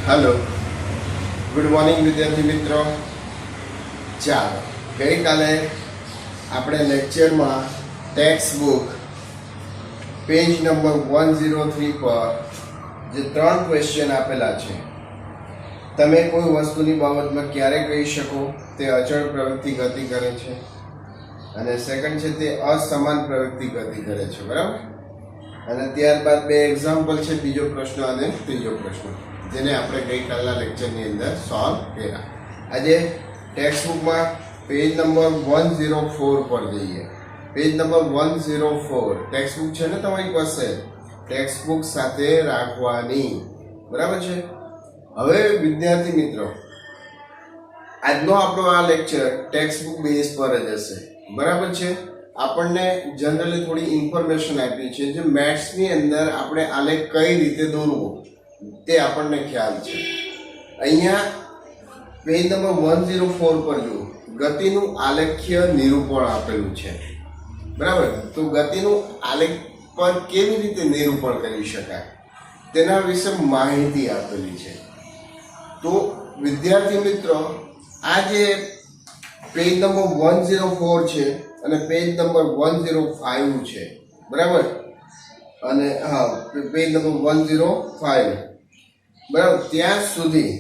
Hello good morning विद्यार्थी मित्रों। ચાલો ગઈકાલે આપણે લેક્ચરમાં ટેક્સ્ટ બુક પેજ નંબર 103 પર જે ત્રણ ક્વેશ્ચન આપેલા છે, તમે કોઈ વસ્તુની બાબતમાં ક્યારે કહી શકો તે અચળ પ્રવૃત્તિ ગતિ કરે છે, અને સેકન્ડ છે તે અસમાન પ્રવૃત્તિ ગતિ કરે છે, બરાબર। અને ત્યારબાદ બે એક્ઝામ્પલ છે, બીજો પ્રશ્ન અને ત્રીજો પ્રશ્ન, જેને આપણે ગઈકાલના લેક્ચરની અંદર સોલ્વ કર્યા। આજે ટેક્સ્ટ બુકમાં પેજ નંબર 104 પર જઈએ। પેજ નંબર 104 ટેક્સ્ટ બુક છે ને તમારી પાસે, ટેક્સ્ટ બુક સાથે રાખવાની, બરાબર છે। હવે વિદ્યાર્થી મિત્રો, આજનો આપણો આ લેક્ચર ટેક્સ્ટ બુક બેઝ પર જ હશે, બરાબર છે। આપણને જનરલી થોડી ઇન્ફોર્મેશન આપી છે, જે મેથ્સની અંદર આપણે આલેખ કઈ રીતે દોરવો તે આપણને ખ્યાલ છે। અહીંયા પેજ નંબર 104 પર જો ગતિનું આલેખ્ય નિરૂપણ આપેલું છે, બરાબર। તો ગતિનું આલેખ પર કેવી રીતે નિરૂપણ કરી શકાય તેના વિશે માહિતી આપેલી છે। તો વિદ્યાર્થી મિત્રો, આ જે પેજ નંબર 104 છે અને પેજ નંબર 105 છે, બરાબર। અને હા, પેજ નંબર 105, બરાબર, ત્યાં સુધી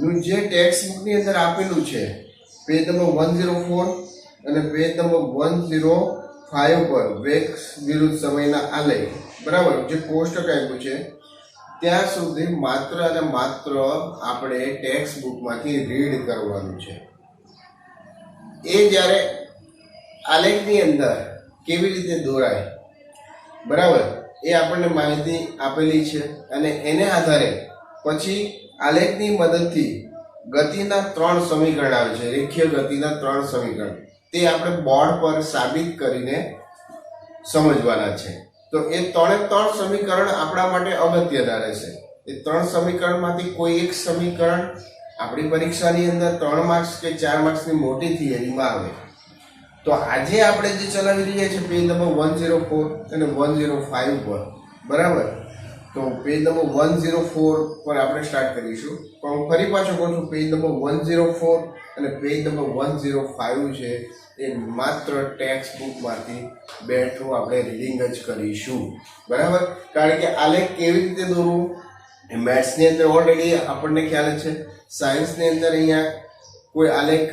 નું જે ટેક્સ્ટ બુકની અંદર આપેલું છે, પેજ નંબર 104 અને પેજ નંબર 105 પર વેગ વિરુદ્ધ સમયના આલેખ, બરાબર, જે કોષ્ટક આપ્યું છે ત્યાં સુધી માત્ર અને માત્ર આપણે ટેક્સ્ટ બુકમાંથી રીડ કરવાનું છે। એ જ્યારે આલેખની અંદર કેવી રીતે દોરાય, બરાબર, એ આપણને માહિતી આપેલી છે, અને એને આધારે પછી આલેખની મદદથી ગતિના 3 સમીકરણ આવે છે, રેખીય ગતિના 3 સમીકરણ, તે આપણે બોર્ડ પર સાબિત કરીને સમજવાના છે। તો એ 3 સમીકરણ આપણા માટે અગત્યના રહેશે। એ 3 સમીકરણમાંથી કોઈ એક સમીકરણ આપણી પરીક્ષાની અંદર 3 માર્ક્સ કે 4 માર્ક્સની મોટી થિયરીમાં આવે। તો આજે આપણે જે ચલાવી રહ્યા છીએ પેજ નંબર 104 અને 105 પર, બરાબર। તો પેજ નંબર 104 પર આપણે સ્ટાર્ટ કરીશું, પણ હું ફરી પાછો કહું છું, પેજ નંબર 104 અને પેજ નંબર 105 છે એ માત્ર ટેક્સ્ટ બુકમાંથી બેઠું આપણે રીડિંગ જ કરીશું, બરાબર। કારણ કે આલેખ કેવી રીતે દોરવું એ મેથ્સની અંદર ઓલરેડી આપણને ખ્યાલ છે, સાયન્સની અંદર અહીંયા કોઈ આલેખ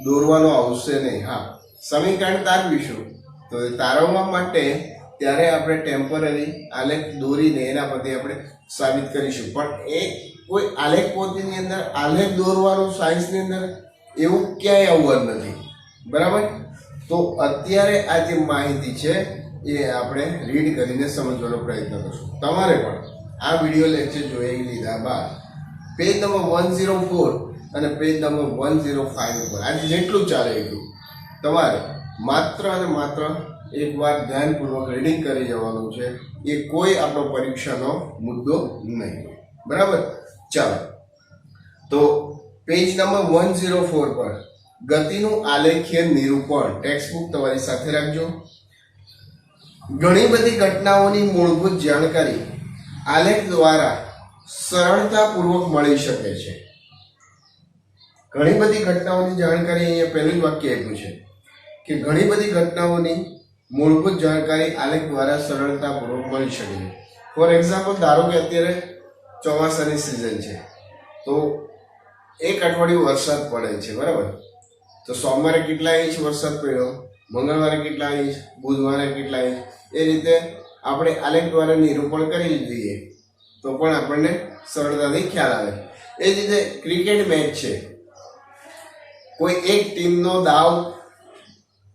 દોરવાનો આવશે નહીં। હા, સમીકરણ તારવીશું, તો તારવવા માટે ત્યારે આપણે ટેમ્પરરી આલેખ દોરીને એના પરથી આપણે સાબિત કરીશું, પણ એ કોઈ આલેખ પોતેની અંદર આલેખ દોરવાનું સાયન્સની અંદર એવું ક્યાંય આવવાનું નથી, બરાબર। તો અત્યારે આ જે માહિતી છે એ આપણે રીડ કરીને સમજવાનો પ્રયત્ન કરશું। તમારે પણ આ વિડીયો લેક્ચર જોઈ લીધા બાદ પેજ નંબર 104 અને પેજ નંબર 105 ઉપર આજે જેટલું ચાલે એટલું તમારે માત્ર અને માત્ર એકવાર ધ્યાનપૂર્વક રીડિંગ કરી જવાનું છે। એ કોઈ આપણો પરીક્ષાનો મુદ્દો નહીં, બરાબર। ચાલો, તો પેજ નંબર 104 પર ગતિનું આલેખ્ય નિરૂપણ ટેક્સ્ટ બુક તમારી સાથે રાખજો। ઘણી બધી ઘટનાઓની મૂળભૂત જાણકારી આલેખ દ્વારા સરળતાપૂર્વક મળી શકે છે। ઘણી બધી ઘટનાઓની જાણકારી, અહીંયા પહેલું જ વાક્ય આપ્યું છે કે ઘણી બધી ઘટનાઓની મૂળભૂત જાણકારી આલેખ દ્વારા સરળતાપૂર્વક મળી શકે છે। ફોર એક્ઝામ્પલ, ધારો કે અત્યારે ચોમાસાની સિઝન છે, તો એક અઠવાડિયું વરસાદ પડે છે, બરાબર। તો સોમવારે કેટલા ઇંચ વરસાદ પડ્યો, મંગળવારે કેટલા ઇંચ, બુધવારે કેટલા ઇંચ, એ રીતે આપણે આલેખ દ્વારા નિરૂપણ કરી દઈએ તો પણ આપણને સરળતાથી ખ્યાલ આવે। એ જ રીતે ક્રિકેટ મેચ છે, કોઈ એક ટીમનો દાવ,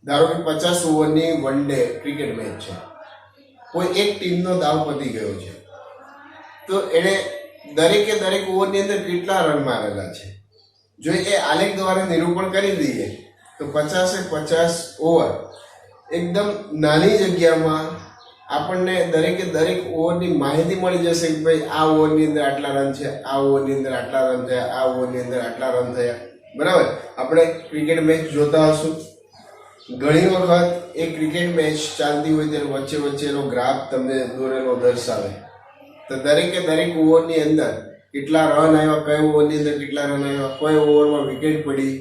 ધારો કે 50 ઓવરની વન ડે ક્રિકેટ મેચ છે, કોઈ એક ટીમનો દાવ પતી ગયો છે, તો એણે દરેકે દરેક ઓવરની અંદર કેટલા રન મારેલા છે, જો એ આલેખ દ્વારા નિરૂપણ કરી દઈએ તો 50 ઓવર એકદમ નાની જગ્યામાં આપણને દરેકે દરેક ઓવરની માહિતી મળી જશે કે ભાઈ આ ઓવરની અંદર આટલા રન છે, આ ઓવરની અંદર આટલા રન થયા, આ ઓવરની અંદર આટલા રન થયા, બરાબર। આપણે ક્રિકેટ મેચ જોતા હશું, ઘણી વખત એ ક્રિકેટ મેચ ચાલતી હોય ત્યારે વચ્ચે વચ્ચેનો ગ્રાફ તમને દોરેલો દર્શાવે, તો દરેકે દરેક ઓવરની અંદર કેટલા રન આવ્યા, કઈ ઓવરની અંદર કેટલા રન આવ્યા, કઈ ઓવરમાં વિકેટ પડી,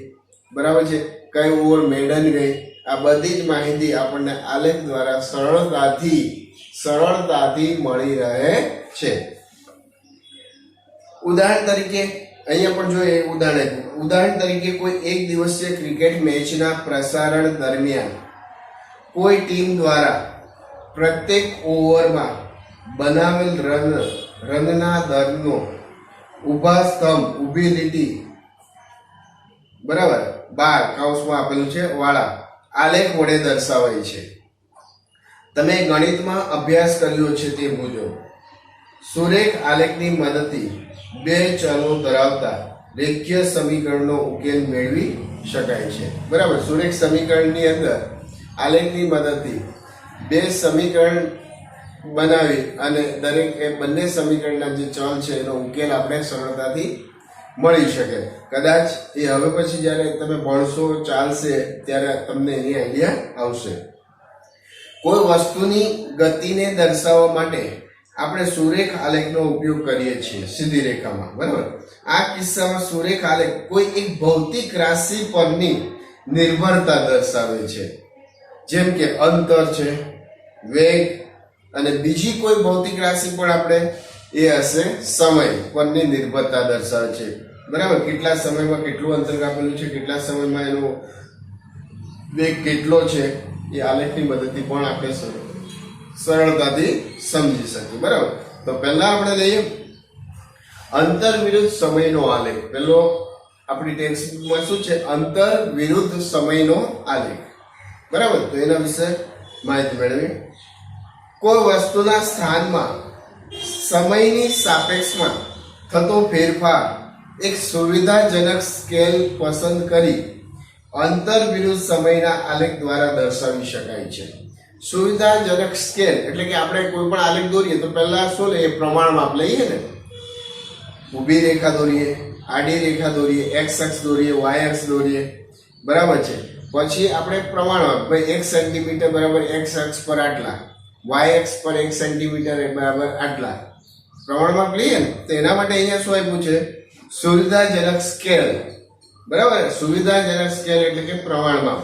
બરાબર છે, કઈ ઓવર મેડન ગઈ, આ બધી જ માહિતી આપણને આલેખ દ્વારા સરળતાથી મળી રહે છે. ઉદાહરણ તરીકે અહીંયા પણ જોઈએ ઉદાહરણ તરીકે કોઈ એક દિવસીય ક્રિકેટ મેચના પ્રસારણ દરમિયાન કોઈ ટીમ દ્વારા પ્રત્યેક ઓવરમાં બનાવેલ રનના દરનો ઊભા સ્તંભ, ઊભી લીટી, બરાબર, 12 કૌંસમાં આપેલું છે વાળા આલેખ વડે દર્શાવાય છે. તમે ગણિતમાં અભ્યાસ કર્યો છે તે મુજબ સુરેખ આલેખની મદદથી બે ચલો ધરાવતા રેખીય સમીકરણનો ઉકેલ મેળવી શકાય છે. બરાબર, સુરેખ સમીકરણની અંદર આલેખની મદદથી બે સમીકરણ બનાવી અને દરેક એ બંને સમીકરણના જે ચલ છે એનો ઉકેલ આપણે સરળતાથી મળી શકે. કદાચ એ હવે પછી જ્યારે તમે ભણશો, ચાલશે, ત્યારે તમને એની આઈડિયા આવશે. કોઈ વસ્તુની ગતિને દર્શાવવા માટે આપણે સુરેખ આલેખનો ઉપયોગ કરીએ છીએ સીધી રેખામાં. બરાબર, આ કિસ્સામાં સુરેખ આલેખ કોઈ એક ભૌતિક રાશિ પરની નિર્ભરતા દર્શાવે છે, જેમ કે અંતર છે, વેગ, અને બીજી કોઈ ભૌતિક રાશિ પણ આપણે એ હશે સમય પરની નિર્ભરતા દર્શાવે છે. બરાબર, કેટલા સમયમાં કેટલું અંતર કાપેલું છે, કેટલા સમયમાં એનો વેગ કેટલો છે, એ આલેખની મદદથી પણ આપણે સરળતાથી સમજી શકીએ. બરાબર, તો પહેલા આપણે લઈએ અંતર વિરુદ્ધ સમયનો આલેખ. પહેલો આપણી ટેક્સ્ટબુકમાં શું છે? અંતર વિરુદ્ધ સમયનો આલેખ. બરાબર, તો એના વિશે માહિતી મેળવી. કોઈ વસ્તુના સ્થાનમાં સમયની સાપેક્ષમાં થતો ફેરફાર એક સુવિધાજનક સ્કેલ પસંદ કરી અંતર વિરુદ્ધ સમયના આલેખ દ્વારા દર્શાવી શકાય છે. સુવિધાજનક સ્કેલ એટલે કે આપણે કોઈ પણ આલેખ દોરીએ તો પહેલા શું લઈએ? પ્રમાણ માપ લઈએ ને. ઊભી રેખા દોરીએ, આડી રેખા દોરીએ, એક્સ અક્ષ દોરીએ, વાય અક્ષ દોરીએ, બરાબર છે. પછી આપણે પ્રમાણ માપ, ભાઈ 1 સેન્ટીમીટર બરાબર એક્સ અક્ષ પર આટલા, વાય અક્ષ પર 1 સેન્ટીમીટર બરાબર આટલા પ્રમાણ માપ લઈએ ને. તો એના માટે અહીંયા શું આપ્યું છે? સુવિધાજનક સ્કેલ. બરાબર, સુવિધાજનક સ્કેલ એટલે કે પ્રમાણ માપ.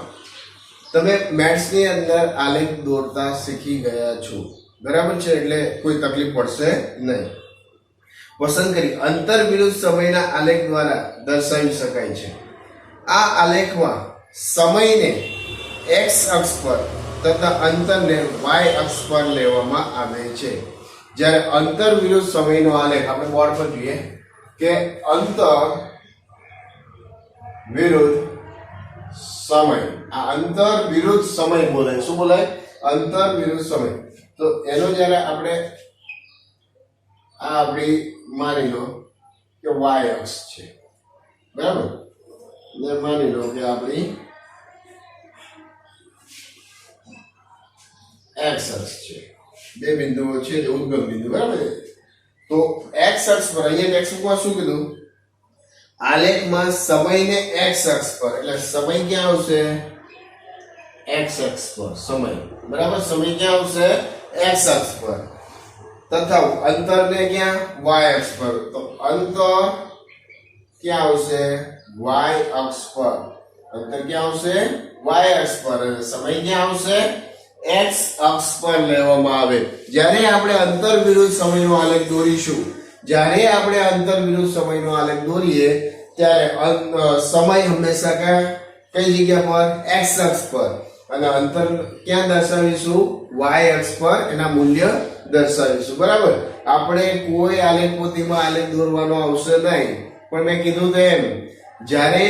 તમે મેથ્સની અંદર આલેખ દોરતા શીખી ગયા છો, બરાબર છે, એટલે કોઈ તકલીફ પડશે નહીં. પસંદ કરી અંતર વિરુદ્ધ સમયના આલેખ દ્વારા દર્શાવી શકાય છે. આ આલેખમાં સમયને x અક્ષ પર તથા અંતરને y અક્ષ પર લેવામાં આવે છે. જ્યારે અંતર વિરુદ્ધ સમયનો આલેખ આપણે બોર્ડ પર જોઈએ કે અંતર વિરુદ્ધ સમય, આ અંતર વિરુદ્ધ સમય બોલાય. શું બોલાય? અંતર વિરુદ્ધ સમય. તો એનો જ્યારે આપણે આ આપણી માની લો કે y અક્ષ છે, બરાબર, ને માની લો કે આપણી x અક્ષ છે. બે બિંદુઓ છે, ઉદ્ગમ બિંદુ, બરાબર. તો x અક્ષ પર અહીંયા ટેક્સ્ટબુકમાં શું કીધું? આલેખમાં સમયને x અક્ષ પર, એટલે સમય ક્યાં આવશે? x અક્ષ પર સમય, બરાબર, સમય ક્યાં આવશે? x અક્ષ પર. તથા અંતરને ક્યાં? y અક્ષ પર. તો અંતર ક્યાં આવશે? y અક્ષ પર. અંતર ક્યાં આવશે? y અક્ષ પર. અને સમય ક્યાં આવશે? x અક્ષ પર લેવામાં આવે. જ્યારે આપણે અંતર વિરુદ્ધ સમયનો આલેખ દોરીશું, જ્યારે આપણે અંતર વિરુદ્ધ સમયનો આલેખ દોરીએ ત્યારે સમય હંમેશા કઈ જગ્યા પર? x અક્ષ પર. અને અંતર ક્યાં દર્શાવીશું? y અક્ષ પર એના મૂલ્ય દર્શાવીશું. બરાબર, આપણે કોઈ આલેખ પોથીમાં આલેખ દોરવાનો આવશે નહીં. પણ મેં કીધું તેમ જ્યારે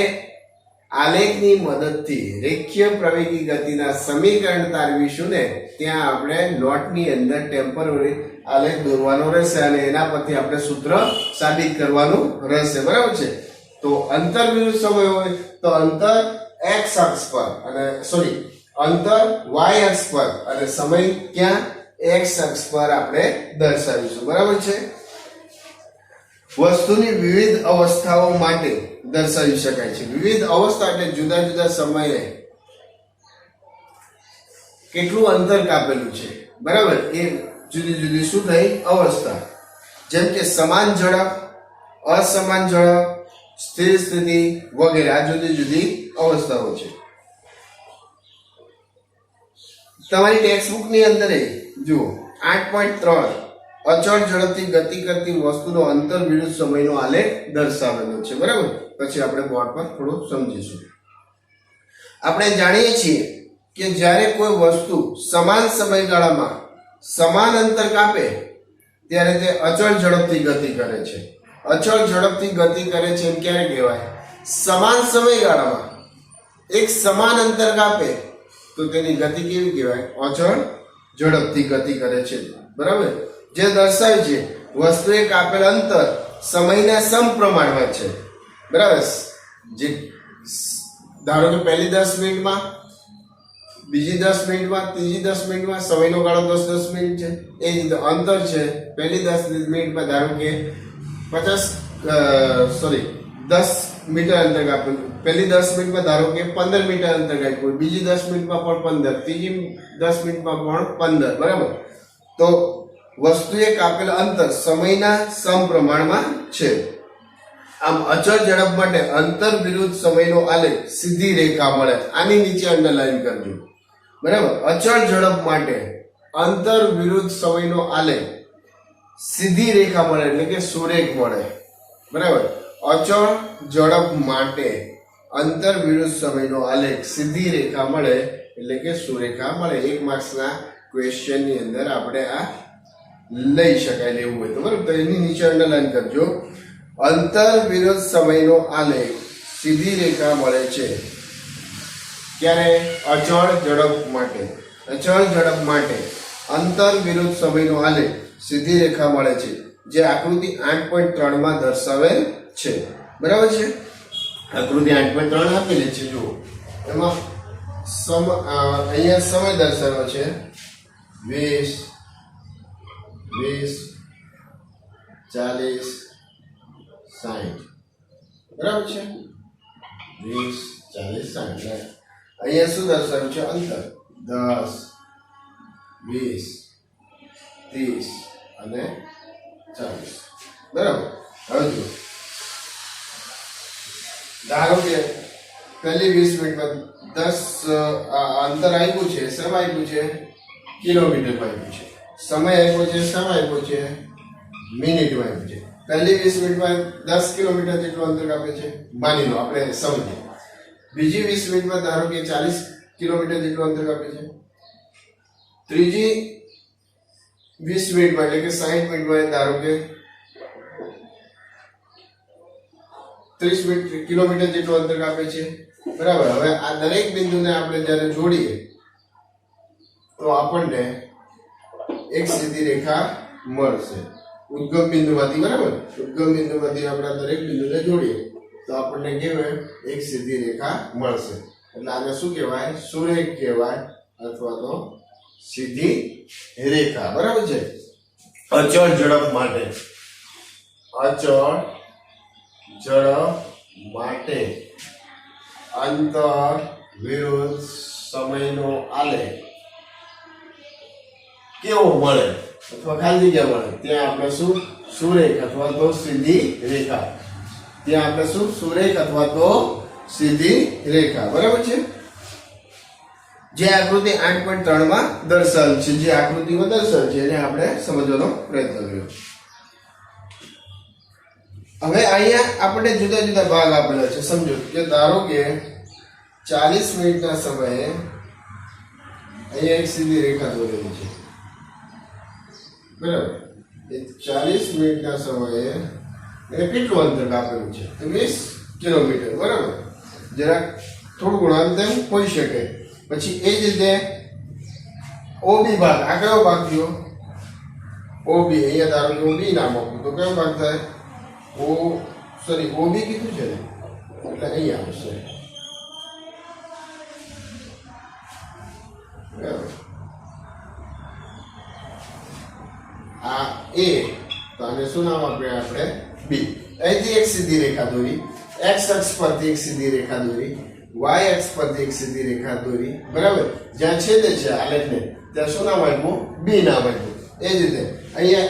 આલેખની મદદથી રેખીય પ્રવેગી ગતિના સમીકરણ તારવીશું ને, ત્યાં આપણે નોટની અંદર ટેમ્પરરી આલેખ દોરવાનો રહેશે અને એના પરથી આપણે સૂત્ર સાબિત કરવાનું રહેશે. બરાબર છે. તો અંતર વિરુદ્ધ સમય હોય તો અંતર x અક્ષ પર અને અંતર y અક્ષ પર અને સમય ક્યાં? x અક્ષ પર આપણે દર્શાવીશું. બરાબર છે. વસ્તુની વિવિધ અવસ્થાઓ માટે દર્શાવી શકાય છે. વિવિધ અવસ્થા એટલે જુદા જુદા સમયે કેટલું અંતર કાપેલું છે, બરાબર, એ જુદી જુદી શું થઈ? અવસ્થા. જેમ કે સમાન ઝડપ, અસમાન ઝડપ, સ્થિર સ્થિતિ વગેરે આ જુદી જુદી અવસ્થાઓ છે. તમારી ટેક્સ્ટબુક ની અંદર જુઓ 8.3 અચળ ઝડપથી ગતિ કરતી વસ્તુનો અંતર વિરુદ્ધ સમયનો આલેખ દર્શાવેલો છે. બરાબર. પછી આપણે બોર્ડ પર થોડું સમજીશું. આપણે જાણીએ છીએ કે જ્યારે કોઈ વસ્તુ સમાન સમયગાળામાં સમાન અંતર કાપે ત્યારે તે અચળ ઝડપથી ગતિ કરે છે. અચળ ઝડપથી ગતિ કરે છે એમ ક્યારે કહેવાય? સમાન સમયગાળામાં એક સમાન અંતર કાપે તો તેની ગતિ કેવી કહેવાય? અચળ ઝડપથી ગતિ કરે છે. બરાબર. જે દર્શાવે છે વસ્તુએ કાપેલ અંતર સમયના સમપ્રમાણમાં છે. બરાબર. જે ધારો કે પહેલી 10 મિનિટમાં, બીજી 10 મિનિટમાં, ત્રીજી 10 મિનિટમાં, સમયનો ગાળો 10 મિનિટ છે. એ જ અંતર છે. પહેલી 10 મિનિટમાં ધારો કે 10 મીટર અંતર કાપ્યું, પહેલી 10 મિનિટમાં ધારો કે 15 મીટર અંતર કાપ્યું, બીજી 10 મિનિટમાં પણ 15, ત્રીજી 10 મિનિટમાં પણ 15. બરાબર. તો વસ્તુએ કાપેલ અંતર સમયના સમપ્રમાણમાં છે. આમ અચળ ઝડપ માટે અંતર વિરુદ્ધ સમયનો આલેખ સીધી રેખા મળે. આની નીચે અંડરલાઈન કરજો. બરાબર. અચળ ઝડપ માટે અંતર વિરુદ્ધ સમયનો આલેખ સીધી રેખા મળે એટલે કે સુરેખ મળે. બરાબર. અચળ ઝડપ માટે અંતર વિરુદ્ધ સમયનો આલેખ સીધી રેખા મળે એટલે કે સુરેખા મળે. 1 માર્ક્સના ક્વેશ્ચન ની અંદર આપણે આ લઈ શકાય લેવું હોય તો. બરાબર. તો એની નીચે અંડરલાઈન કરજો. અંતર વિરુદ્ધ સમયનો આલેખ સીધી રેખા મળે છે ક્યારે? અચળ ઝડપ માટે. અચળ ઝડપ માટે અંતર વિરુદ્ધ સમયનો આલેખ સીધી રેખા મળે છે, જે આકૃતિ 8.3 માં દર્શાવેલ છે. બરાબર છે. આકૃતિ 8.3 આપેલી છે. જુઓ એમાં અહીંયા સમય દર્શાવ્યો છે 20, 40, 60. બરાબર છે. 20, 40, 60. અહીંયા શું દર્શાવ્યું છે? અંતર 10, 20, 30 અને 40. બરાબર. હવે જુઓ ધારો કે પહેલી 20 મિનિટમાં 10 અંતર આપ્યું છે. સમય આપ્યું છે કિલોમીટરમાં આપ્યું છે. સમય આપ્યો છે સમય આપ્યો છે મિનિટમાં આપ્યું છે. પહેલી 20 મિનિટમાં 10 કિલોમીટર જેટલું અંતર કાપે છે માની લો, આપણે સમજીએ. બીજી 20 મિનિટમાં ધારો કે 40 કિલોમીટર જેટલું અંતર કાપે છે. ત્રીજી 20 મિનિટમાં એટલે કે 60 મિનિટમાં ધારો કે 30 કિલોમીટર જેટલું અંતર કાપે છે. બરાબર. હવે આ દરેક બિંદુને આપણે જ્યારે જોડીએ તો આપણને એક સીધી રેખા મળશે ઉદ્ગમ બિંદુમાંથી. બરાબર. ઉદ્ગમ બિંદુમાંથી આપણે દરેક બિંદુને જોડીએ તો આપણને કેવાય? એક સીધી રેખા મળશે. એટલે આને શું કહેવાય? સુરેખ કહેવાય અથવા તો સીધી રેખા. બરાબર છે. અચળ ઝડપ માટે, અચળ ઝડપ માટે અંતર વિરુદ્ધ સમયનો આલેખ કેવો મળે અથવા ખાલી જગ્યા મળે ત્યાં આપણે શું? સુરેખ અથવા તો સીધી રેખા. ત્યાં આપણે શું? સુરેખ અથવા તો સીધી રેખા. બરાબર છે. જે આકૃતિ 8.3 માં દર્શાવેલ છે, જે આકૃતિમાં દર્શાવેલ છે એને આપણે સમજવાનો પ્રયત્ન કર્યો. હવે અહીંયા આપણે જુદા જુદા ભાગ આપેલા છે. સમજો કે ધારો કે 40 મિનિટના સમયે અહીંયા એક સીધી રેખા દોરેલી છે. બરાબર. એ 40 મિનિટના સમયે એને કેટલું અંતર કાપેલું છે? તો 20 કિલોમીટર. બરાબર. જરાક થોડું ઘણું અંતર હોઈ શકે. પછી એ જ રીતે OB ભાગ, આ કયો ભાગ થયો? OB. અહીંયા ધારો કે OB નામ આપું તો કયો ભાગ થાય? OB કીધું છે ને એટલે અહીંયા આવશે. આ A તો આને શું નામ આપણે B. અહીંથી એક સીધી રેખા દોરી, x અક્ષ પરથી એક સીધી રેખા દોરી, y અક્ષ પરથી એક સીધી રેખા દોરી. બરાબર. જ્યાં છેદે છે આલેખને ત્યાં શું નામ આપ્યું? B નામ આપ્યું. એ જ રીતે અહીંયા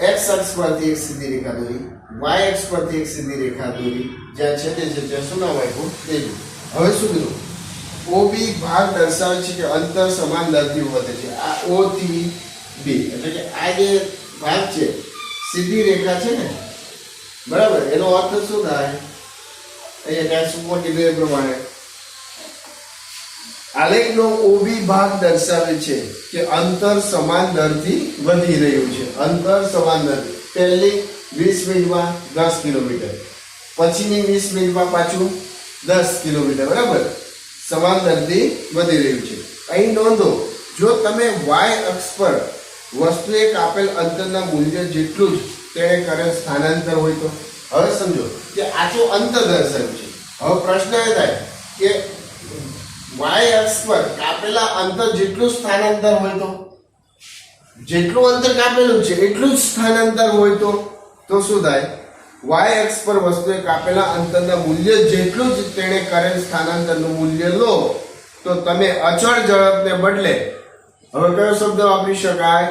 x અક્ષ પરથી એક સીધી રેખા દોરી, y અક્ષ પરથી એક સીધી રેખા દોરી, જ્યાં છેદે છે ત્યાં શું નામ આપ્યું AB. હવે શું કીધું? OB ભાગ દર્શાવે છે કે અંતર સમાન દરથી વધે છે. આ O થી B એટલે કે આ જે ભાગ છે સીધી રેખા છે ને, બરાબર, એનો અર્થ શું થાય? અહીંયા ટેક્સ્ટમાં કીધું એ પ્રમાણે આલેખનો OB ભાગ દર્શાવે છે કે અંતર સમાન દરથી વધી રહ્યું છે. અંતર સમાન દરથી પહેલી 20 મિનિટમાં 10 કિલોમીટર, પછીની 20 મિનિટમાં પાછું 10 કિલોમીટર, બરાબર, સમાન દરથી વધી રહ્યું છે. અહીં નોંધો, જો તમે y અક્ષ પર વસ્તુએ કાપેલ અંતરના મૂલ્ય જેટલું જ તેણે કરેલ સ્થાનાંતર હોય તો, હવે સમજો કે આ તો અંતર દર્શાવ્યું છે. હવે પ્રશ્ન એ થાય કે y અક્ષ પર કાપેલા અંતર જેટલું સ્થાનાંતર હોય તો, જેટલું અંતર કાપેલું છે એટલું જ સ્થાનાંતર હોય તો શું થાય? y અક્ષ પર વસ્તુએ કાપેલા અંતરના મૂલ્ય જેટલું જ તેણે કરેલ સ્થાનાંતરનું મૂલ્ય લો તો તમે અચળ ઝડપને બદલે હવે કયો શબ્દ વાપરી શકાય?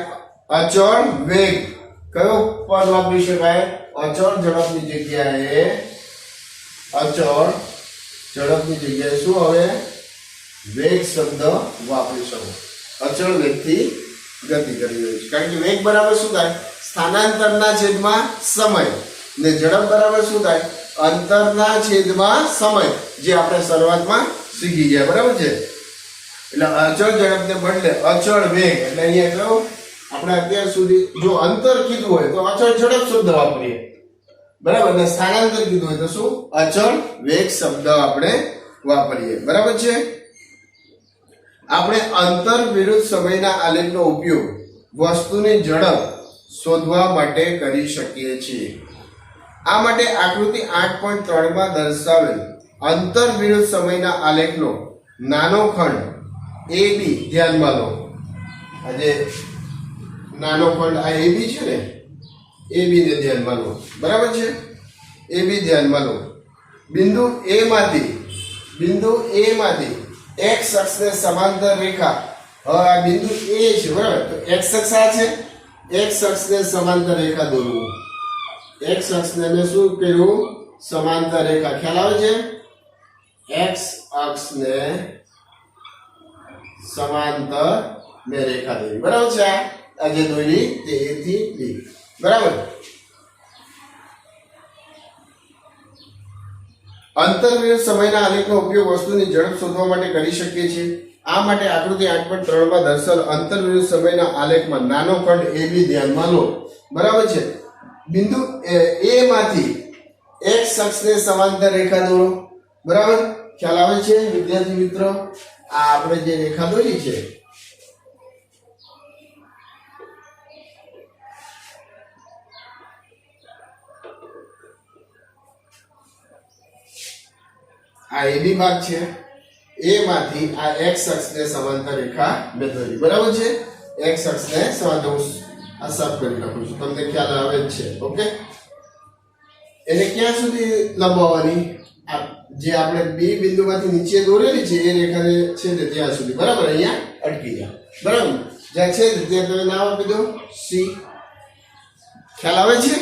અચળ વેગ. કયો પદ વાપરી શકાય? અચળ ઝડપની જગ્યાએ અચળ ઝડપની જગ્યાએ શું હવે? વેગ શબ્દ વાપરી શકો. અચળ વેગથી ગતિ કરી રહ્યું છે. કારણ કે વેગ બરાબર શું થાય? સ્થાનાંતરના છેદમાં સમય, ને ઝડપ બરાબર શું થાય? અંતરના છેદમાં સમય, જે આપણે શરૂઆતમાં શીખી ગયા, બરાબર છે. એટલે અચળ ઝડપને બદલે અચળ વેગ, એટલે અહીંયા કયો આપણે અત્યાર સુધી જો અંતર કીધું હોય તો અચળ ઝડપ શબ્દ વાપરીએ, બરાબર, ને સ્થાનાંતર કીધું હોય તો શું? અચળ વેગ શબ્દ આપણે વાપરીએ, બરાબર છે. આપણે અંતર વિરુદ્ધ સમયના આલેખનો ઉપયોગ વસ્તુની ઝડપ શોધવા માટે કરી શકીએ છીએ. આ માટે આકૃતિ 8.3 માં દર્શાવેલ અંતર વિરુદ્ધ સમયના આલેખનો નાનો ખંડ AB ધ્યાનમાં લો. આજે નાનો ખંડ આ AB છે ને, AB ને ધ્યાનમાં લો, બરાબર છે. AB ધ્યાનમાં લો. બિંદુ A માંથી x અક્ષને સમાંતર રેખા, હવે આ બિંદુ A છે, બરાબર, તો x અક્ષ આ છે, x અક્ષને સમાંતર રેખા દોરવું. x અક્ષને મેં શું કર્યું? સમાંતર રેખા. ખ્યાલ આવે છે? x અક્ષને સમાંતર મેં રેખા દોરી, બરાબર છે. આ જે દોરી તે A થી B, બરાબર. અંતર વિરુદ્ધ સમયના આલેખનો ઉપયોગ વસ્તુની ઝડપ શોધવા માટે કરી શકીએ છીએ. આ માટે આકૃતિ 8.3 માં દર્શાવેલ અંતર વિરુદ્ધ સમયના આલેખમાં નાનો ખંડ AB ધ્યાનમાં લો, બરાબર છે. બિંદુ A માંથી x અક્ષને સમાંતર રેખા દોરો, બરાબર. ખ્યાલ આવે છે વિદ્યાર્થી મિત્રો? આ આપણે જે રેખા દોરી છે આ AB ભાગ છે, A માંથી આ x અક્ષને સમાંતર રેખા મેં દોરી, બરાબર છે. x અક્ષને સમાંતર આ સાફ કરી નાખું છું, તમને ખ્યાલ આવે જ છે. ઓકે, એને ક્યાં સુધી લંબાવવાની? આ જે આપણે B બિંદુમાંથી નીચે દોરેલી છે એ રેખાને છે ને ત્યાં સુધી, બરાબર. અહીંયા અટકી જાય, બરાબર. જ્યાં છે ત્યાં તમે નામ આપી દો C. ખ્યાલ આવે છે?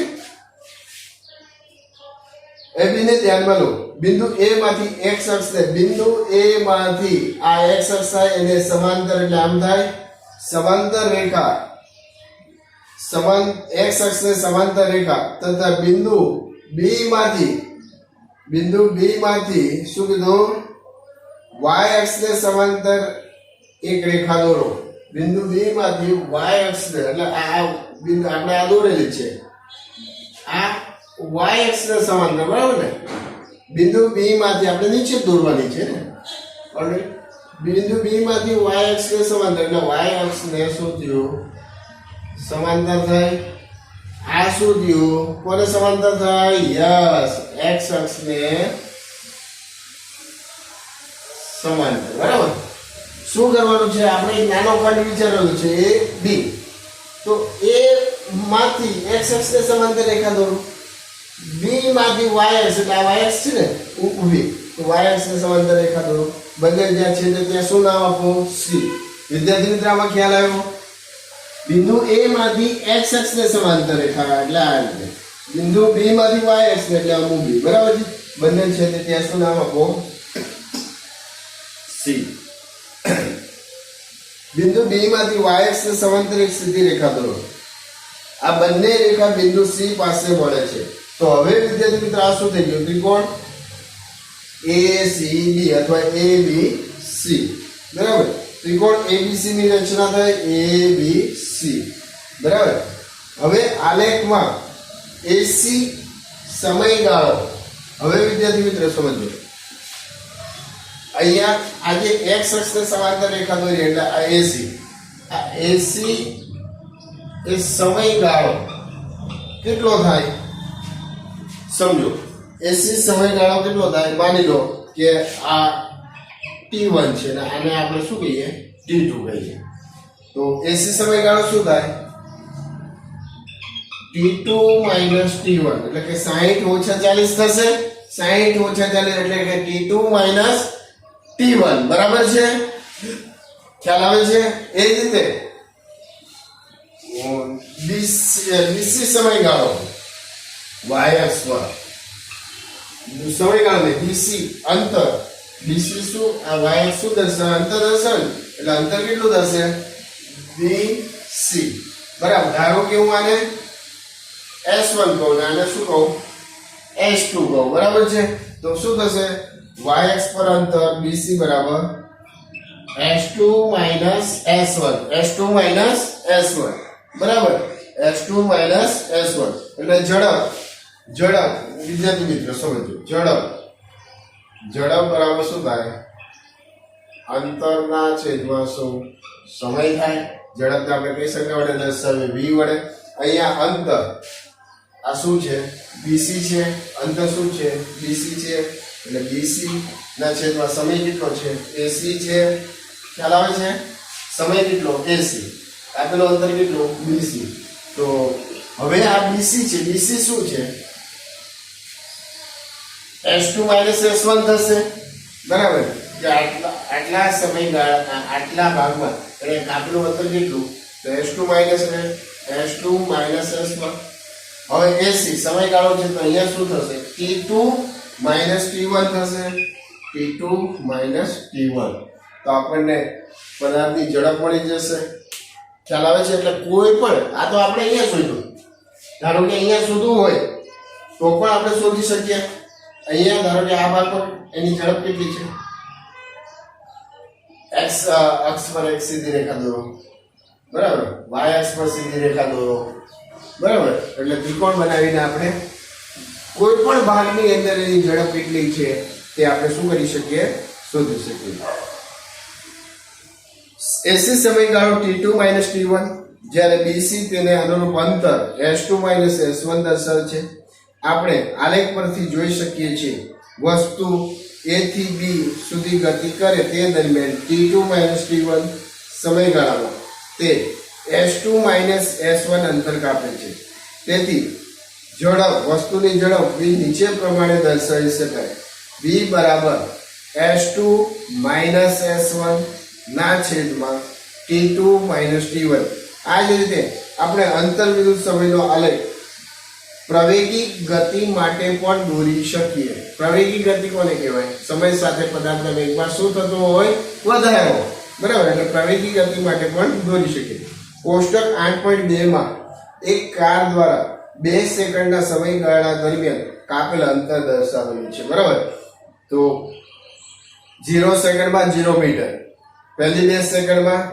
AB ને ધ્યાનમાં લો. બિંદુ A માંથી x અક્ષને, બિંદુ A માંથી આ x અક્ષ થાય એને સમાંતર, એટલે આમ થાય સમાંતર રેખા, x અક્ષને સમાંતર રેખા તથા બિંદુ B માંથી શું કીધું? y અક્ષને સમાંતર એક રેખા દોરો. બિંદુ B માંથી y અક્ષને, એટલે આ બિંદુ આપણે આ દોરેલી છે, આ y અક્ષને સમાંતર, બરાબર ને. બિંદુ B માંથી આપણે નીચે દોરવાની છે ને, ઓલરેડી. બિંદુ B માંથી y અક્ષને સમાંતર, એટલે y અક્ષને શું થયું? સમાંતર થાય. આ શું થયું? કોને સમાંતર થાય? યસ, x અક્ષને સમાંતર, બરાબર. શું કરવાનું છે? આપણે એક નાનો ખંડ વિચારેલો છે A B, તો A માંથી x અક્ષને સમાંતર રેખા દોરો. B માંથી y અક્ષ, એટલે આ y અક્ષ છે ને ઊભી, તો y અક્ષને સમાંતર રેખા દોરો. બંને જ્યાં છે ત્યાં શું નામ આપો? C. વિદ્યાર્થી મિત્રો આમાં ખ્યાલ આવ્યો? બિંદુ A માંથી x અક્ષને સમાંતર રેખા એટલે આ રીતે બિંદુ B માંથી y અક્ષ એટલે આ મૂવી બરાબર છે બંને છે તે ત્યાં શું નામ આપો C બિંદુ B માંથી y અક્ષને સમાંતર એક સીધી રેખા દોરો આ બંને રેખા બિંદુ C પાસે મળે છે તો હવે વિદ્યાર્થી મિત્રો આ શું થઈ ગયું ત્રિકોણ ACB અથવા ABC બરાબર ત્રિકોણ ABC ની રચના થાય ABC બરાબર હવે આલેખમાં AC સમયગાળો હવે વિદ્યાર્થી મિત્રો સમજો અહીંયા આજે x અક્ષને સમાંતર રેખા દોરી એટલે આ AC એ સમયગાળો કેટલો થાય સમજો AC સમયગાળો કેટલો થાય માની લો કે આ T1 છે ને આને આપણે શું કહીએ T2 કહીએ તો AC સમયગાળો શું થાય T2 - T1 એટલે કે 60 - 40 થશે 60 - 40 એટલે કે T2 - T1 બરાબર છે ખ્યાલ આવે છે એ જ રીતે BC સમયગાળો y અક્ષ પર સમયગાળો BC અંતર BC શું આ y અક્ષ શું દર્શાવે અંતર દર્શાવે એટલે અંતર કેટલું થશે BC બરાબર ધારો કે હું આને S1 કહું ને આને શું કહું S2 કહું બરાબર છે તો શું થશે y અક્ષ પર અંતર BC બરાબર S2 - S1 S2 - S1 બરાબર S2 - S1 એટલે ઝડપ વિદ્યાર્થી મિત્રો સમજો ઝડપ બરાબર શું થાય અંતરના છેદમાં શું સમય થાય ઝડપને આપણે કઈ સંખ્યા વડે દર્શાવીએ v વડે અહીંયા અંતર આ શું છે BC છે અંતર શું છે BC છે એટલે BC ના છેદમાં સમય કેટલો છે AC છે ખ્યાલ આવે છે સમય કેટલો AC આપેલો અંતર કેટલો BC તો હવે આ BC છે BC શું છે S2 - S1 થશે બરાબર કે આટલા સમયગાળા આટલા ભાગમાં એટલે કાપેલું અંતર કેટલું તો S2 - S1 હવે AC સમયગાળો છે તો અહીંયા શું થશે T2 - T1 થશે T2 - T1 તો આપણને પદાર્થની ઝડપ મળી જશે ખ્યાલ આવે છે એટલે કોઈ પણ આ તો આપણે અહીંયા શોધ્યું ધારો કે અહીંયા શોધવું હોય તો પણ આપણે શોધી શકીએ અહીંયા ધારો કે આ ભાગ પર એની ઝડપ કેટલી છે x અક્ષ પર એક સીધી રેખા દોરો બરાબર y અક્ષ પર સીધી રેખા દોરો બરાબર એટલે ત્રિકોણ બનાવીને આપણે કોઈ પણ ભાગની અંદર એની ઝડપ કેટલી છે તે આપણે શું કરી શકીએ શોધી શકીએ AC સમયગાળો T2 - T1 જ્યારે BC તેને અનુરૂપ અંતર S2 - S1 દર્શાવે છે આપણે આલેખ પરથી જોઈ શકીએ છીએ વસ્તુ A થી B સુધી ગતિ કરે તે દરમિયાન T2 - T1 સમયગાળામાં તે S2 - S1 અંતર કાપે છે તેથી ઝડપ વસ્તુની ઝડપ v નીચે પ્રમાણે દર્શાવી શકાય v બરાબર S2 - S1 ના છેદમાં T2 - T1 આ જ રીતે આપણે અંતર વિરુદ્ધ સમયનો આલેખ પ્રવેગી ગતિ માટે પણ દોરી શકીએ પ્રવેગી ગતિ કોને કહેવાય સમય સાથે પદાર્થના વેગમાં શું થતું હોય વધારો બરાબર એટલે પ્રવેગી ગતિ માટે પણ દોરી શકીએ કોષ્ટક 8.2 માં એક કાર દ્વારા 2 સેકન્ડના સમયગાળા દરમિયાન કાપેલ અંતર દર્શાવેલું છે બરાબર તો 0 સેકન્ડમાં 0 મીટર પહેલી 2 સેકન્ડમાં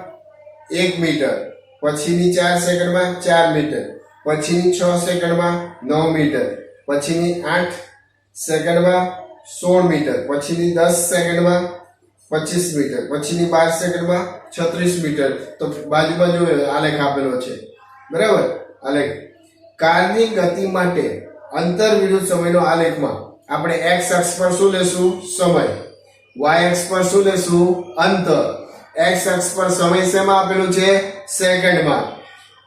1 મીટર પછીની 4 સેકન્ડમાં 4 મીટર પછીની 6 સેકન્ડમાં 9 મીટર પછીની 8 સેકન્ડમાં 16 મીટર પછીની 10 સેકન્ડમાં 25 મીટર પછીની 12 સેકન્ડમાં 36 મીટર તો બાજુમાં જો આલેખ આપેલો છે બરાબર આલેખ કારની ગતિ માટે અંતર વિરુદ્ધ સમયનો આલેખમાં આપણે x અક્ષ પર શું લેશું સમય y અક્ષ પર શું લેશું અંતર x અક્ષ પર સમય શેમાં આપેલું છે સેકન્ડમાં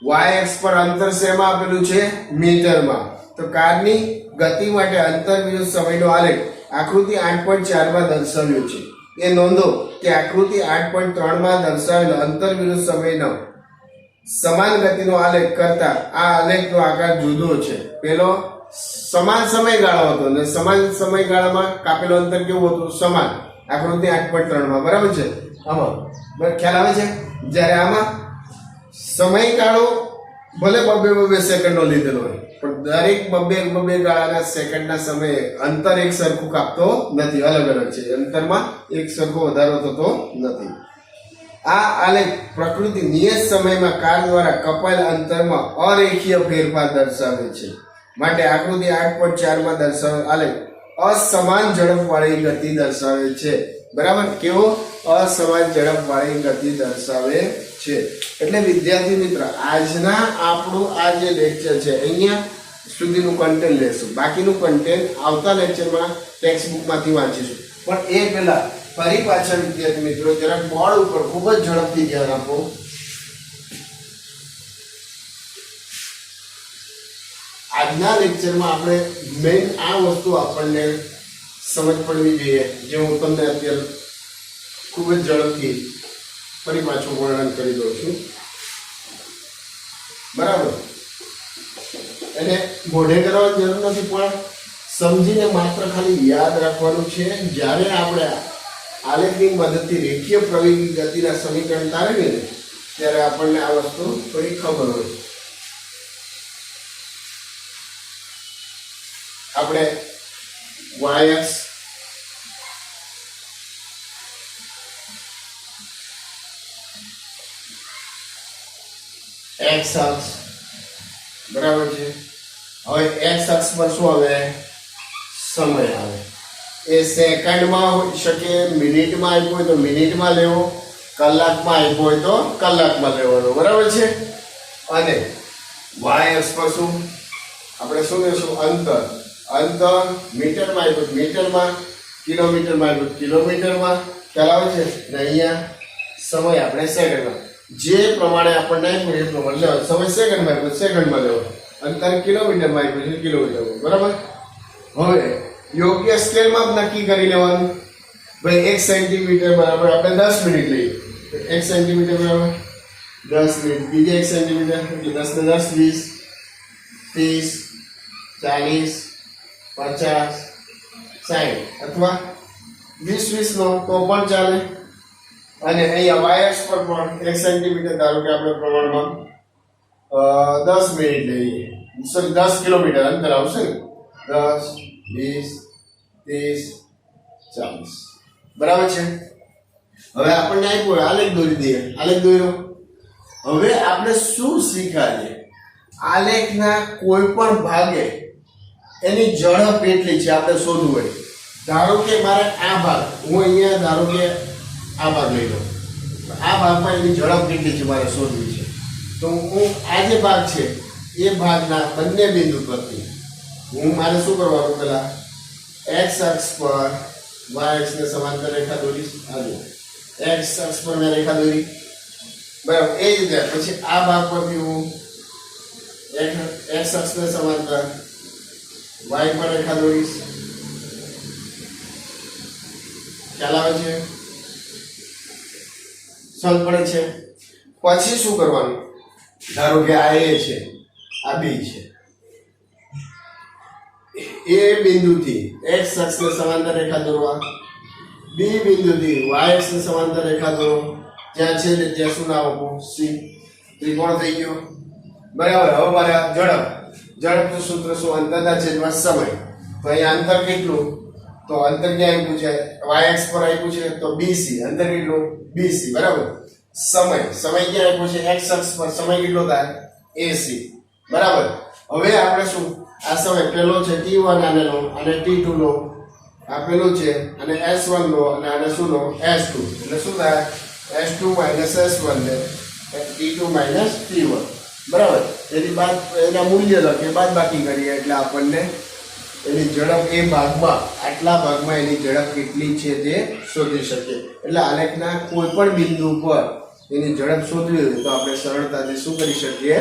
y અક્ષ પર અંતર શેમાં આપેલું છે મીટરમાં તો કારની ગતિ માટે અંતર વિરુદ્ધ સમયનો આલેખ આકૃતિ 8.4 માં દર્શાવ્યો છે એ નોંધો કે આકૃતિ 8.3 માં દર્શાવેલ અંતર વિરુદ્ધ સમયનો સમાન ગતિનો આલેખ કરતા આ આલેખનો આકાર જુદો છે. પેલો સમાન સમયગાળો હતો અને સમાન સમયગાળામાં કાપેલો અંતર કેવું હતું? સમાન. આકૃતિ 8.3 માં બરાબર છે. આમાં ખ્યાલ આવે છે? જ્યારે આમાં સમયગાળો ભલે બબે સેકન્ડનો લીધેલો હોય પણ દરેક બબે ગાળાના સેકન્ડના સમયે અંતર એક સરખું કાપતો નથી, અલગ અલગ છે. અંતરમાં એક સરખો વધારો થતો નથી. આ આલેખ પ્રકૃતિ નિયત સમયમાં કાર દ્વારા કપાયેલ અંતરમાં અરેખીય ફેરફાર દર્શાવે છે. માટે આકૃતિ 8.4 માં દર્શાવેલ આલેખ અસમાન ઝડપવાળી ગતિ દર્શાવે છે. બરાબર? કેવો? અસમાન ઝડપવાળી ગતિ દર્શાવે છે. એટલે વિદ્યાર્થી મિત્ર, આજના આપણું આ જે લેક્ચર છે અહીંયા સુધીનું કન્ટેન્ટ લેશું. બાકીનું કન્ટેન્ટ આવતા લેક્ચરમાં ટેક્સ્ટ બુકમાંથી વાંચીશું. પણ એ પહેલા ફરી પાછા વિદ્યાર્થી મિત્રો જરાક બોર્ડ ઉપર ખૂબ જ ઝડપથી ધ્યાન આપો. આજના લેક્ચરમાં આપણે મેઇન આ વસ્તુ આપણને સમજ પડવી જોઈએ, જે હું તમને અત્યારે ખૂબ જ ઝડપથી ફરી પાછું વર્ણન કરી દઉં છું. બરાબર? એને મોઢે કરવાની જરૂર નથી, પણ સમજીને માત્ર ખાલી યાદ રાખવાનું છે. જ્યારે આપણે આલેખની મદદથી રેખીય પ્રવેગી ગતિના સમીકરણ તારવીએ ને ત્યારે આપણને આ વસ્તુ થોડી ખબર હોય. આપણે વાયસ એક્સ અક્ષ બરાબર છે. હવે એક્સ અક્ષ પર શું આવે? સમય આવે. એ સેકન્ડમાં હોઈ શકે, મિનિટમાં આપ્યો હોય તો મિનિટમાં લેવો, કલાકમાં આપ્યો હોય તો કલાકમાં લેવાનો. બરાબર છે? અને વાય અક્ષ પર શું આપણે શું લેશું? અંતર. અંતર મીટરમાં આપ્યું મીટરમાં, કિલોમીટરમાં આપ્યું કિલોમીટરમાં. ખ્યાલ આવે છે? ને અહીંયા સમય આપણે સેકન્ડમાં. જે પ્રમાણે આપણને આપ્યું એ પ્રમાણે લેવાનો. સમય સેકન્ડમાં આપ્યો સેકન્ડમાં લેવો, અંતર કિલોમીટરમાં આપ્યું છે કિલોમીટરમાં. બરાબર? હવે યોગ્ય સ્કેલમાં નક્કી કરી લેવાનું. ભાઈ 1 સેન્ટીમીટર બરાબર આપણે 10 મિનિટ લઈએ. 1 સેન્ટીમીટર બરાબર 10 મિનિટ. બીજે 1 સેન્ટીમીટર એટલે 10 ને 10 20 30 40 50 60 અથવા 20 નો તો પણ ચાલે. અને અહીંયા વાયર્સ પર પણ 1 સેન્ટીમીટર ધારો કે આપણે પ્રમાણમાં 10 મિનિટ લઈએ. સોરી 10 કિલોમીટર અંતર આવશે ને. 10 20 30 40 બરાબર છે. હવે આપણને આપ્યું આલેખ દોરી દઈએ. આલેખ દોર્યો. હવે આપણે શું શીખાડીએ? આલેખના કોઈ પણ ભાગે એની ઝડપ કેટલી છે આપણે શોધવું હોય. ધારો કે મારે આ ભાગ, હું અહીંયા ધારો કે આ ભાગ લઈ લઉં, આ ભાગમાં એની ઝડપ કેટલી છે મારે શોધવી છે. તો હું આ જે ભાગ છે એ ભાગના બંને બિંદુ પરથી હું મારે શું કરવાનું? પહેલા x અક્ષ પર y અક્ષને સમાંતર રેખા દોરીશ. આજે x અક્ષ પર મેં રેખા દોરી. બરાબર? એ જ રીતે પછી આ ભાગ પરથી હું x અક્ષને સમાંતર y પર રેખા દોરીશ. ખ્યાલ આવે છે? સમજ પડે છે? પછી શું કરવાનું? ધારો કે આ a છે, આ b છે. એ બિંદુથી x અક્ષને સમાંતર રેખા દોરવા, b બિંદુથી y અક્ષને સમાંતર રેખા દોરો. જ્યાં છે ત્યાં શું નામ આપવું? c. ત્રિકોણ થઈ ગયો. બરાબર? હવે મારે ઝડપનું સૂત્ર શું? અંતરના છેદમાં સમય. તો અહીંયા અંતર કેટલું? તો અંતર ક્યાં આપ્યું છે? y અક્ષ પર આપ્યું છે તો bc. અંતર કેટલું? bc. બરાબર? સમય ક્યાં આપ્યો છે? x અક્ષ પર. સમય કેટલો થાય? ac. બરાબર? હવે આપણે શું આ સમય પેલો છે t1 આનેલો અને t2 નો, આ પેલો છે અને s1 નો અને આને શું નો? s2. એટલે શું થાય? s2 s1 ને t2 t1. બરાબર? એની બાદ એના મૂલ્ય લખીએ, બાદ બાકી કરીએ એટલે આપણને એની ઝડપ એ ભાગમાં, આટલા ભાગમાં એની ઝડપ કેટલી છે તે શોધી શકીએ. એટલે આલેખના કોઈ પણ બિંદુ પર એની ઝડપ શોધવી હોય તો આપણે સરળતાથી શું કરી શકીએ?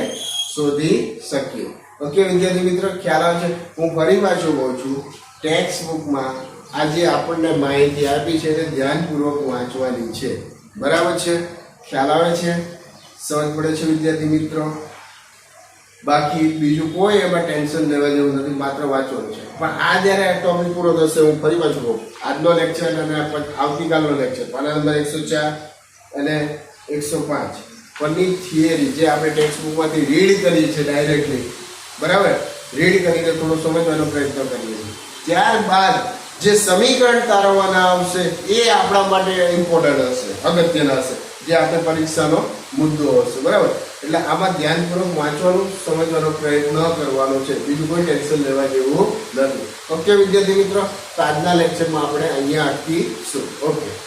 શોધી શકીએ. ઓકે વિદ્યાર્થી મિત્રો, ખ્યાલ આવે છે? હું ફરી પાછું કહું છું, ટેક્સ્ટ બુકમાં આજે આપણને માહિતી આપી છે તે ધ્યાનપૂર્વક વાંચવાની છે. બરાબર છે? ખ્યાલ આવે છે? સમજ પડે છે વિદ્યાર્થી મિત્રો? બાકી બીજું કોઈ એમાં ટેન્શન લેવા જેવું નથી, માત્ર વાંચવાનું છે. પણ આ જ્યારે ટોપિક પૂરો થશે, હું ફરી પાછું કહું, આજનો લેક્ચર અને આવતીકાલનો લેક્ચર પાના નંબર 104 અને 105 પરની થિયરી જે આપણે ટેક્સ્ટ બુકમાંથી રીડ કરીએ છીએ ડાયરેક્ટલી, બરાબર, રીડ કરીને થોડો સમજવાનો પ્રયત્ન કરીએ છીએ. ત્યારબાદ જે સમીકરણ તારવવાના આવશે એ આપણા માટે ઇમ્પોર્ટન્ટ હશે, અગત્યના હશે, જે આપણે પરીક્ષાનો મુદ્દો હશે, બરાબર. એટલે આમાં ધ્યાનપૂર્વક વાંચવાનું, સમજવાનો પ્રયત્ન કરવાનો છે, બીજું કોઈ ટેન્શન લેવા જેવું નથી. ઓકે વિદ્યાર્થી મિત્રો, તો આજના લેક્ચરમાં આપણે અહીંયા અટકીશું. ઓકે.